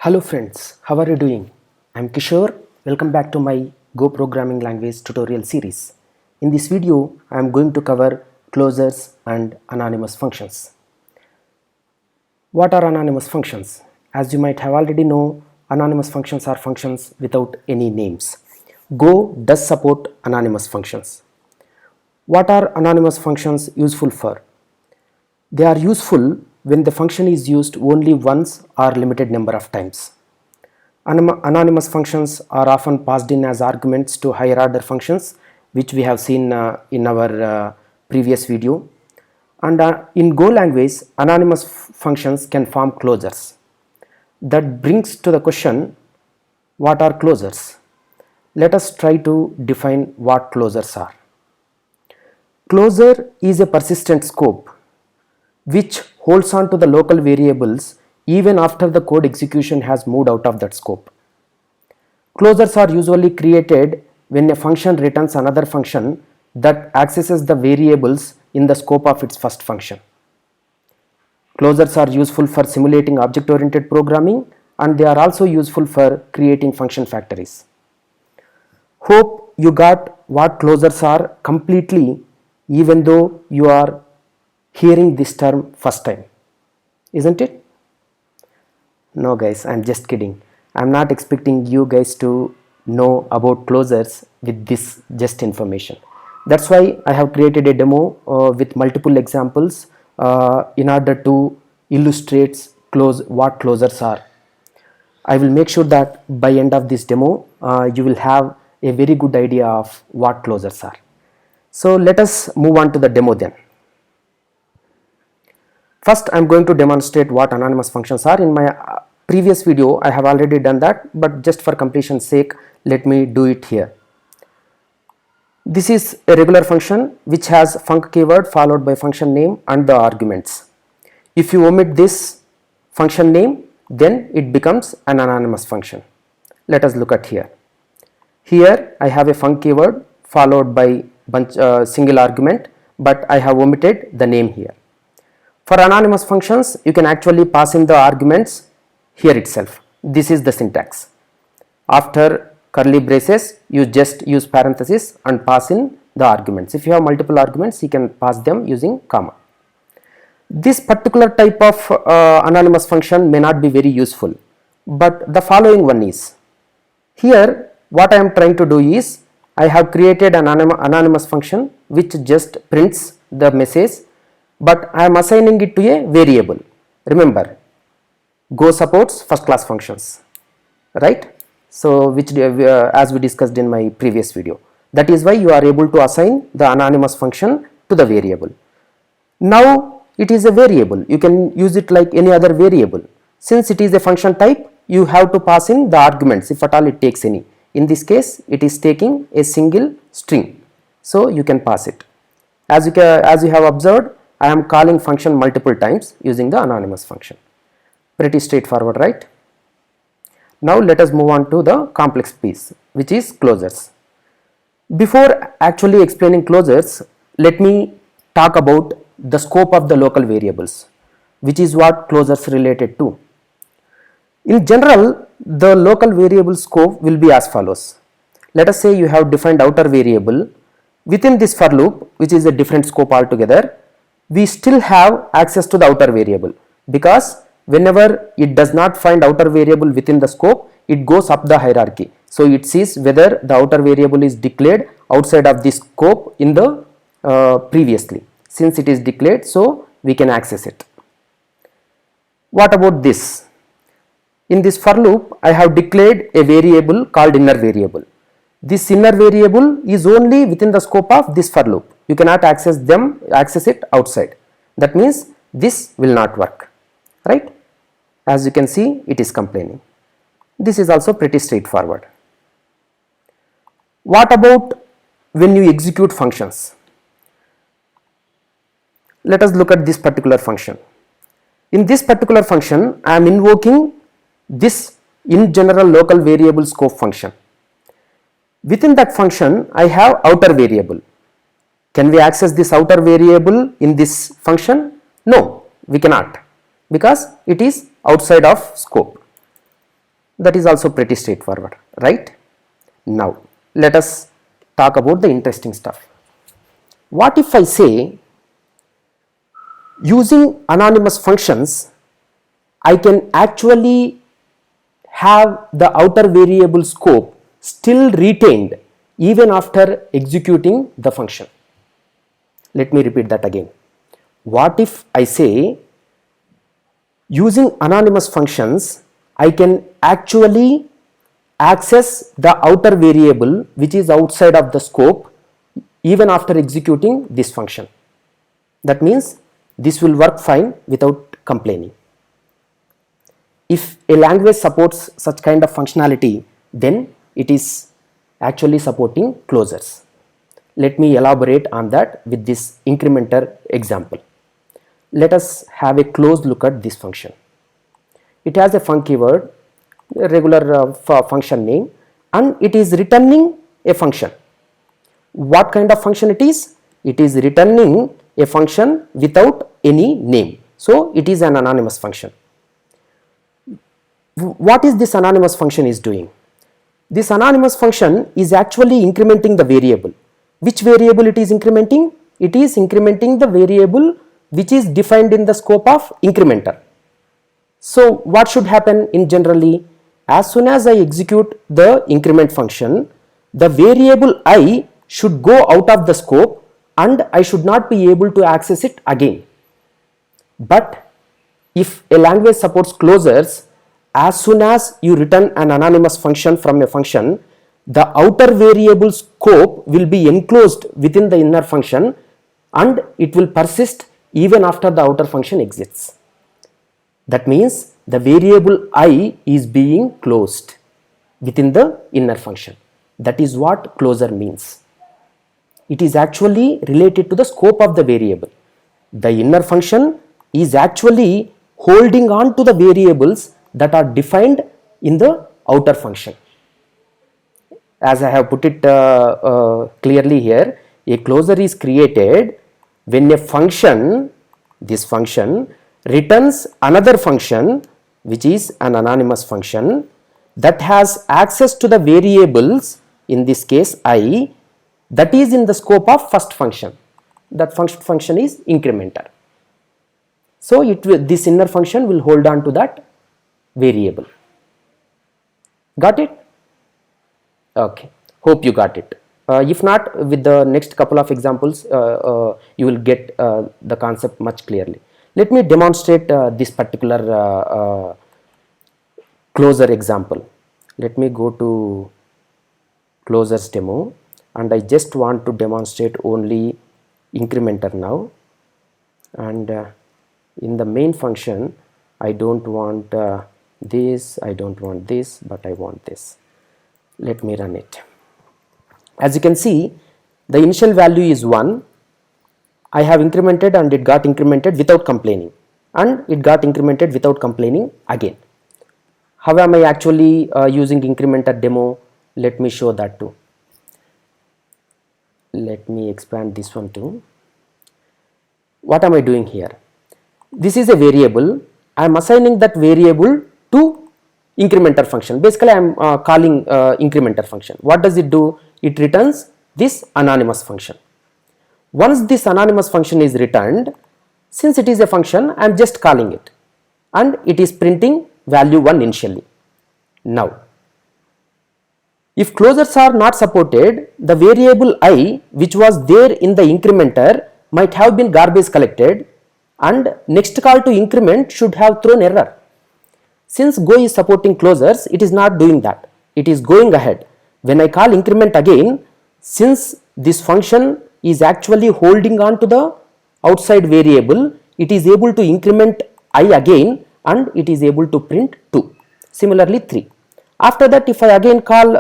Hello friends, how are you doing? I'm Kishore. Welcome back to my Go programming language tutorial series. In this video, I'm going to cover closures and anonymous functions. What are anonymous functions? As you might have already know, anonymous functions are functions without any names. Go does support anonymous functions. What are anonymous functions useful for? They are useful when the function is used only once or limited number of times. Anonymous functions are often passed in as arguments to higher order functions, which we have seen in our previous video. And in Go language, anonymous functions can form closures. That brings to the question, what are closures? Let us try to define what closures are. Closure is a persistent scope which holds on to the local variables even after the code execution has moved out of that scope. Closures are usually created when a function returns another function that accesses the variables in the scope of its first function. Closures are useful for simulating object-oriented programming, and they are also useful for creating function factories. Hope you got what closures are completely, even though you are hearing this term first time, isn't it? No guys, I'm just kidding. I'm not expecting you guys to know about closures with this just information. That's why I have created a demo with multiple examples in order to illustrate what closures are. I will make sure that by end of this demo you will have a very good idea of what closures are. So let us move on to the demo then. First, I am going to demonstrate what anonymous functions are. In my previous video, I have already done that, but just for completion's sake, let me do it here. This is a regular function which has func keyword followed by function name and the arguments. If you omit this function name, then it becomes an anonymous function. Let us look at here. Here I have a func keyword followed by single argument, but I have omitted the name here. For anonymous functions, you can actually pass in the arguments here itself. This is the syntax. After curly braces, you just use parenthesis and pass in the arguments. If you have multiple arguments, you can pass them using comma. This particular type of anonymous function may not be very useful, but the following one is. Here, what I am trying to do is, I have created an anonymous function which just prints the message, but I am assigning it to a variable. Remember, Go supports first class functions, right? So which as we discussed in my previous video. That is why you are able to assign the anonymous function to the variable. Now it is a variable. You can use it like any other variable. Since it is a function type, you have to pass in the arguments if at all it takes any. In this case, it is taking a single string. So you can pass it. As you have observed, I am calling function multiple times using the anonymous function. Pretty straightforward, right? Now let us move on to the complex piece, which is closures. Before actually explaining closures, let me talk about the scope of the local variables, which is what closures related to. In general, the local variable scope will be as follows. Let us say you have defined outer variable. Within this for loop, which is a different scope altogether, we still have access to the outer variable, because whenever it does not find outer variable within the scope, it goes up the hierarchy. So it sees whether the outer variable is declared outside of this scope in the previously. Since it is declared, so we can access it. What about this? In this for loop, I have declared a variable called inner variable. This inner variable is only within the scope of this for loop. You cannot access it outside. That means this will not work, right? As you can see, it is complaining. This is also pretty straightforward. What about when you execute functions? Let us look at this particular function. In this particular function, I am invoking this in general local variable scope function. Within that function, I have outer variable. Can we access this outer variable in this function? No, we cannot, because it is outside of scope. That is also pretty straightforward, right? Now let us talk about the interesting stuff. What if I say, using anonymous functions I can actually have the outer variable scope still retained even after executing the function? Let me repeat that again. What if I say, using anonymous functions I can actually access the outer variable which is outside of the scope even after executing this function? That means this will work fine without complaining. If a language supports such kind of functionality, then it is actually supporting closures. Let me elaborate on that with this incrementer example. Let us have a close look at this function. It has a funky word, a regular function name, and it is returning a function. What kind of function it is? It is returning a function without any name. So it is an anonymous function. What is this anonymous function is doing? This anonymous function is actually incrementing the variable. Which variable it is incrementing? It is incrementing the variable which is defined in the scope of incrementer. So what should happen in generally? As soon as I execute the increment function, the variable I should go out of the scope and I should not be able to access it again. But if a language supports closures, as soon as you return an anonymous function from a function, the outer variable scope will be enclosed within the inner function and it will persist even after the outer function exits. That means the variable I is being closed within the inner function. That is what closure means. It is actually related to the scope of the variable. The inner function is actually holding on to the variables that are defined in the outer function. As I have put it clearly here, a closure is created when a function, this function, returns another function which is an anonymous function that has access to the variables, in this case I, that is in the scope of first function. That function is incrementer. So this inner function will hold on to that variable. Got it? Okay, hope you got it. If not, with the next couple of examples you will get the concept much clearly. Let me demonstrate this particular closure example. Let me go to closures demo and I just want to demonstrate only incrementer now, and in the main function I don't want this, I don't want this, but I want this. Let me run it. As you can see, the initial value is 1. I have incremented and it got incremented without complaining, and it got incremented without complaining again. How am I actually using incrementer demo? Let me show that too. Let me expand this one too. What am I doing here? This is a variable. I am assigning that variable to incrementer function. Basically I am calling incrementer function. What does it do? It returns this anonymous function. Once this anonymous function is returned, since it is a function, I am just calling it and it is printing value 1 initially. Now if closures are not supported, the variable I which was there in the incrementer might have been garbage collected and next call to increment should have thrown error. Since Go is supporting closures, it is not doing that. It is going ahead. When I call increment again, since this function is actually holding on to the outside variable, it is able to increment I again and it is able to print 2. Similarly 3. After that, if I again call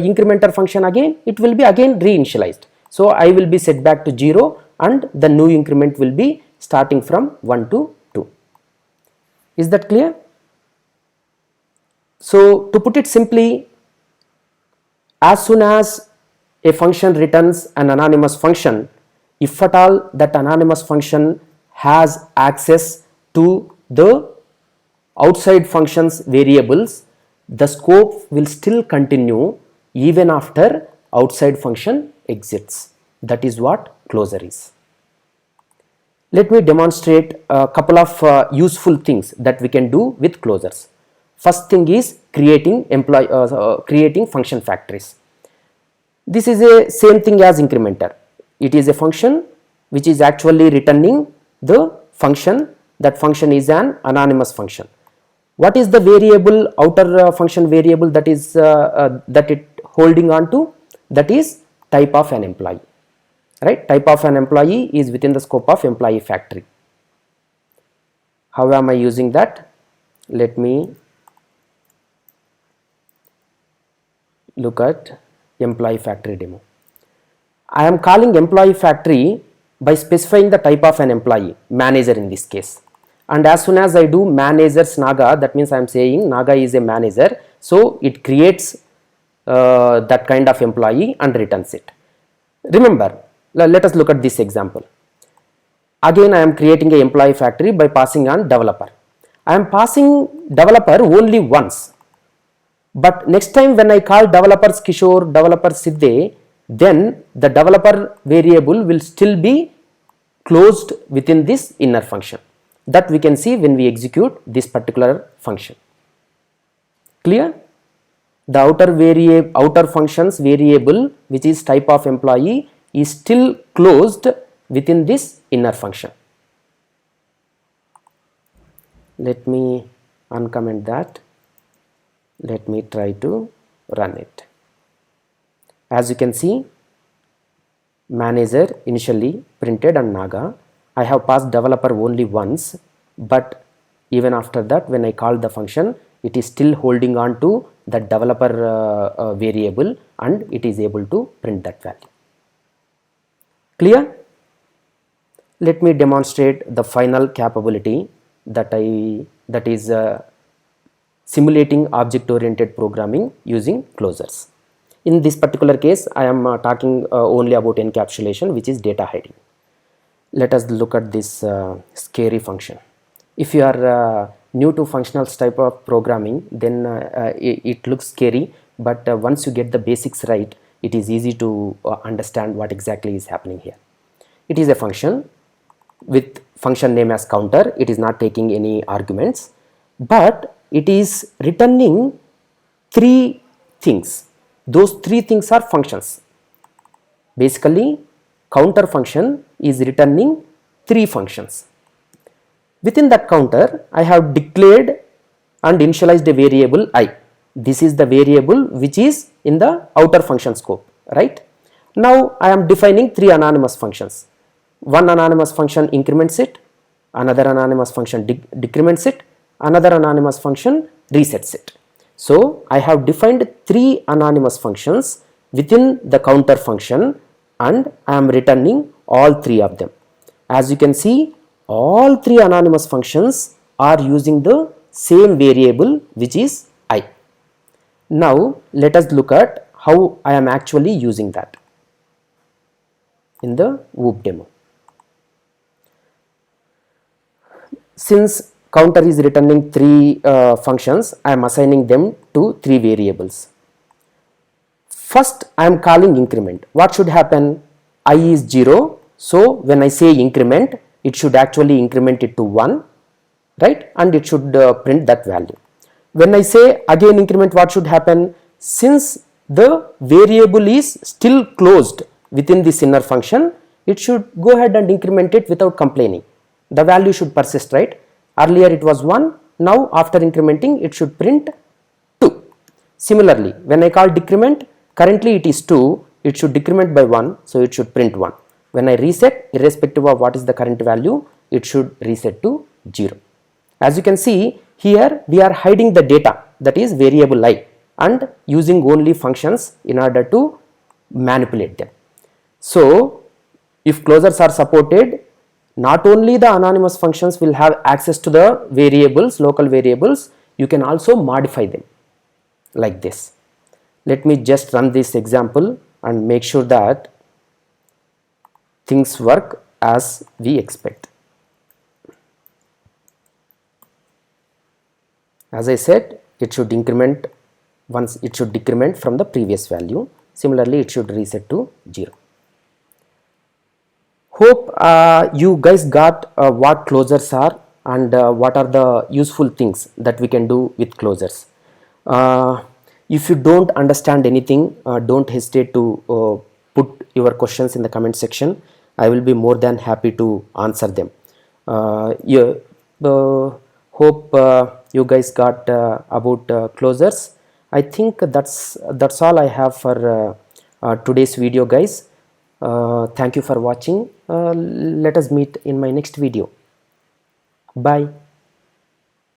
incrementer function again, it will be again reinitialized. So I will be set back to 0 and the new increment will be starting from 1 to 2. Is that clear? So to put it simply, as soon as a function returns an anonymous function, if at all that anonymous function has access to the outside function's variables, the scope will still continue even after outside function exits. That is what closure is. Let me demonstrate a couple of useful things that we can do with closures. First thing is creating function factories. This is a same thing as incrementer. It is a function which is actually returning the function. That function is an anonymous function. What is the variable, outer function variable that is that it holding on to? That is type of an employee. Right? Type of an employee is within the scope of employee factory. How am I using that? Let me look at employee factory demo. I am calling employee factory by specifying the type of an employee, manager in this case. And as soon as I do managers Naga, that means I am saying Naga is a manager. So it creates that kind of employee and returns it. Remember, let us look at this example. Again, I am creating a employee factory by passing on developer. I am passing developer only once. But next time when I call developers Kishore, developer Sidde, then the developer variable will still be closed within this inner function. That we can see when we execute this particular function. Clear? The outer functions variable, which is type of employee, is still closed within this inner function. Let me uncomment that. Let me try to run it. As you can see, manager initially printed on Naga. I have passed developer only once, but even after that, when I call the function, it is still holding on to that developer variable and it is able to print that value. Clear? Let me demonstrate the final capability that is simulating object-oriented programming using closures. In this particular case, I am talking only about encapsulation, which is data hiding. Let us look at this scary function. If you are new to functionals type of programming, then it looks scary, but once you get the basics right, it is easy to understand what exactly is happening here. It is a function with function name as counter. It is not taking any arguments, but it is returning three things. Those three things are functions. Basically, counter function is returning three functions. Within that counter, I have declared and initialized a variable I. This is the variable which is in the outer function scope, right? Now I am defining three anonymous functions. One anonymous function increments it, another anonymous function decrements it, another anonymous function resets it. So I have defined three anonymous functions within the counter function and I am returning all three of them. As you can see, all three anonymous functions are using the same variable which is I. Now let us look at how I am actually using that in the Whoop demo. Since counter is returning three functions, I am assigning them to three variables. First, I am calling increment. What should happen? I is 0. So when I say increment, it should actually increment it to 1, right? And it should print that value. When I say again increment, what should happen? Since the variable is still closed within this inner function, it should go ahead and increment it without complaining. The value should persist, right? Earlier it was 1, now after incrementing it should print 2. Similarly, when I call decrement, currently it is 2, it should decrement by 1, so it should print 1. When I reset, irrespective of what is the current value, it should reset to 0. As you can see, here we are hiding the data, that is variable I, and using only functions in order to manipulate them. So if closures are supported, not only the anonymous functions will have access to the variables, local variables, you can also modify them like this. Let me just run this example and make sure that things work as we expect. As I said, it should increment once it should decrement from the previous value. Similarly, it should reset to 0. Hope you guys got what closures are and what are the useful things that we can do with closures. If you don't understand anything, don't hesitate to put your questions in the comment section. I will be more than happy to answer them. Yeah, hope you guys got about closures. I think that's all I have for today's video, guys. Thank you for watching. Let us meet in my next video. Bye.